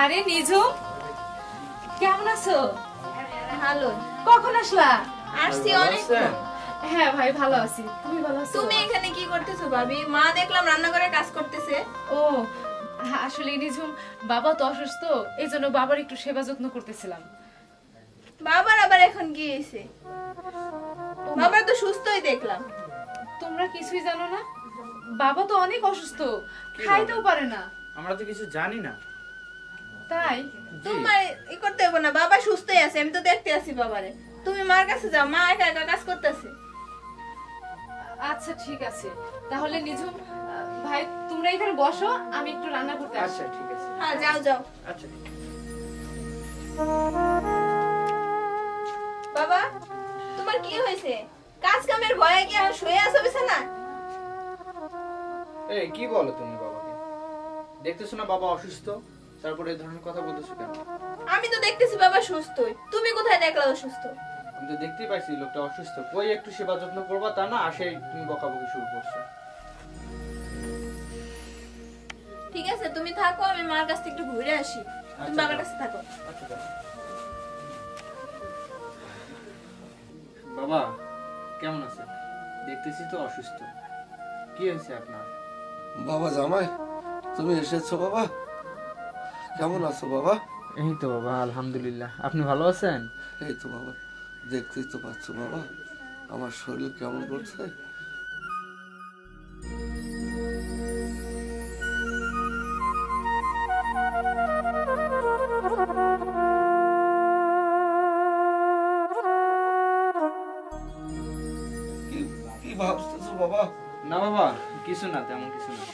আরে নিজুম, কেমন আছো? ভালো। কখন আসলা? আসছি অনেক। হ্যাঁ ভাই, ভালো আছি। তুমি ভালো আছো? তুমি এখানে কি করতেছো ভাবি? মা দেখলাম রান্নাঘরে কাজ করতেছে। ও আসলে নিজুম, বাবা তো অসুস্থ, এই জন্য বাবার একটু সেবা যত্ন করতেছিলাম। বাবার আবার এখন কি হয়েছে? বাবার তো সুস্থই দেখলাম। তোমরা কিছুই জানো না? বাবা তো অনেক অসুস্থ, খাইতেও পারে না। আমরা তো কিছু জানি না। তাই তোমার ই করতে হবে না, বাবা সুস্থই আছে, আমি তো দেখতে আছি বাবারে। তুমি মার কাছে যাও, মা একা একা কাজ করতেছে। আচ্ছা ঠিক আছে, তাহলে নিজুম ভাই তোমরা এখানে বসো, আমি একটু রান্না করতে আসি। আচ্ছা ঠিক আছে। হ্যাঁ যাও যাও। আচ্ছা ঠিক আছে। বাবা, তোমার কি হয়েছে? কাজ কামের ভয়ে কি আর শুয়ে আছো বিছানায়? এই কি বলো তুমি বাবাকে? দেখতেছো না বাবা অসুস্থ, তারপরে এই ধরনের কথা বলতেছো কেন? আমি তো দেখতেছি বাবা সুস্থই, তুমি কোথায় দেখলা অসুস্থ? আমি তো দেখতেই পাইছি লোকটা অসুস্থ, কই একটু সেবা যত্ন করবা তা না, আসে তুমি বকাবকি শুরু করছো। ঠিক আছে তুমি থাকো, আমি মার কাছ থেকে একটু ঘুরে আসি। তুমি আচ্ছা, বাবার যাও। কাছে থাকো। আচ্ছা যাও। বাবা কেমন আছেন? দেখতেছি তো অসুস্থ, কি হয়েছে আপনার? বাবা জামাই, তুমি এসেছো বাবা? কেমন আছো বাবা? এই তো বাবা আলহামদুলিল্লাহ, আপনি ভালো আছেন? এই তো বাবা, দেখতেই তো পাচ্ছ বাবা আমার শরীর কেমন করছে। কি কি ভাবতেছো বাবা? না বাবা, কিছু না, তেমন কিছু না।